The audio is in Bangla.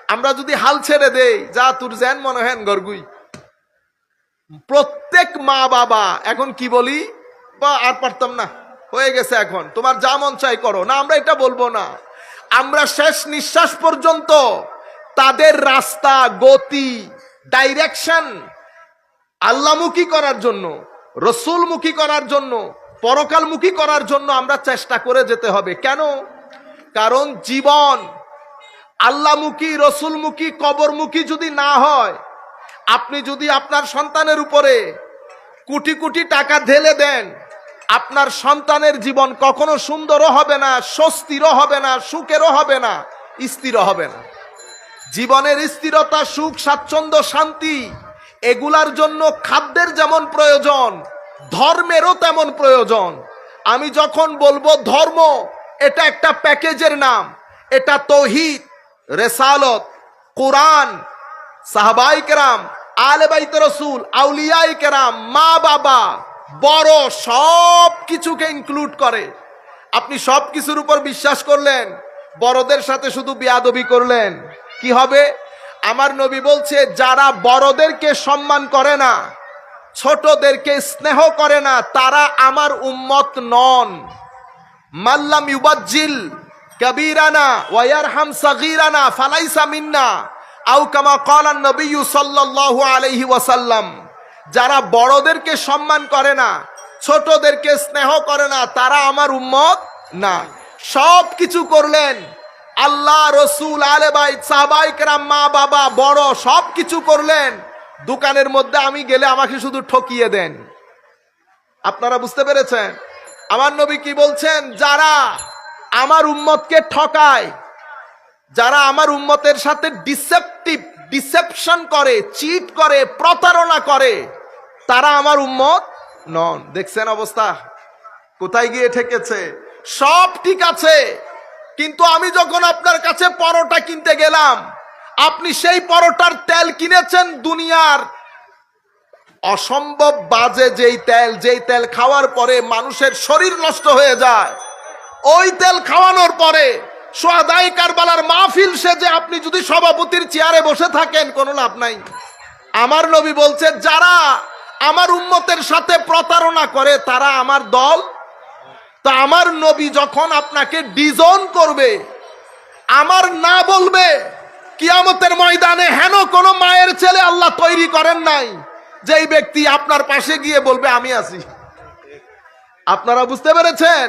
আমরা যদি হাল ছেড়ে দেই, যা তোর যেন মনে হেন গর্গুই, প্রত্যেক মা বাবা এখন কি বলি, বা আর পারতাম না, হয়ে গেছে, এখন তোমার যা মন চাই করো না, আমরা এটা বলবো না। আমরা শেষ নিঃশ্বাস পর্যন্ত তাদের রাস্তা, গতি, ডাইরেকশন আল্লাহমুখী করার জন্য, রসুলমুখী করার জন্য, পরকালমুখী করার জন্য আমরা চেষ্টা করে যেতে হবে। কেন? কারণ জীবন আল্লাহমুখী, রসুলমুখী, কবরমুখী যদি না হয়, আপনি যদি আপনার সন্তানের উপরে কোটি কোটি টাকা ঢেলে দেন, আপনার সন্তানের জীবন কখনো সুন্দরও হবে না, স্বস্তিরও হবে না, সুখেরও হবে না, স্থিরও হবে না। জীবনের স্থিরতা, সুখ, স্বাচ্ছন্দ্য, শান্তি, এগুলার জন্য খাদ্যের যেমন প্রয়োজন, ধর্মেরও তেমন প্রয়োজন। আমি যখন বলবো ধর্ম, এটা একটা প্যাকেজের নাম। এটা তৌহিদ, রেসালত, কোরআন, সাহাবায়ে কেরাম, আলে বাইত রাসূল, আউলিয়ায়ে কেরাম, মা বাবা, বড়, সব কিছুকে ইনক্লুড করে। আপনি সব কিছুর উপর বিশ্বাস করলেন, বড়দের সাথে শুধু বেয়াদবি করলেন, কি হবে? আমার নবী বলছে, যারা বড়দেরকে সম্মান করে না, ছোটদেরকে স্নেহ করে না, তারা আমার উম্মত নন। মাল্লাম ইউবাজ্জিল কাবীরানা ওয়া ইয়ারহাম সাগীরানা ফালাইসা মিন্না, আও কামা ক্বালা নবী সাল্লাল্লাহু আলাইহি ওয়াসাল্লাম। যারা বড়দেরকে সম্মান করে না, ছোটদেরকে স্নেহ করে না, তারা আমার উম্মত না। সব কিছু করলেন, আল্লাহ, রসুল, আলে বাইত, সাহাবায়ে কেরাম, মা বাবা, বড়, সব কিছু করলেন, দোকানের মধ্যে আমি গেলে আমাকে শুধু ঠকিয়ে দেন। আপনারা বুঝতে পেরেছেন? আমার নবী কি বলছেন? যারা আমার উম্মতকে ঠকায়, যারা আমার উম্মতের সাথে ডিসেপশন করে, চিট করে, প্রতারণা করে, তারা আমার উম্মত নন। দেখছেন অবস্থা কোথায় গিয়ে ঠেকেছে? সব ঠিক আছে, কিন্তু আমি যখন আপনার কাছে পরোটা কিনতে গেলাম, আপনি সেই পরোটার তেল কিনেছেন দুনিয়ার অসম্ভব বাজে যেই তেল খাওয়ার পরে মানুষের শরীর নষ্ট হয়ে যায়, ওই তেল খাওয়ানোর পরে সোহাদায়ে কারবালার মাহফিল সেজে আপনি যদি সভাপতির চেয়ারে বসে থাকেন, কোনো লাভ নাই। আমার নবী বলছে, যারা আমার উম্মতের সাথে প্রতারণা করে, তারা আমার দল। তা আমার নবী যখন আপনাকে ডিজন করবে, আমার না বলবে, কিয়ামতের ময়দানে হেন কোন মায়ের ছেলে আল্লাহ তৈরি করেন নাই যেই ব্যক্তি আপনার পাশে গিয়ে বলবে আমি আছি। আপনারা বুঝতে পেরেছেন?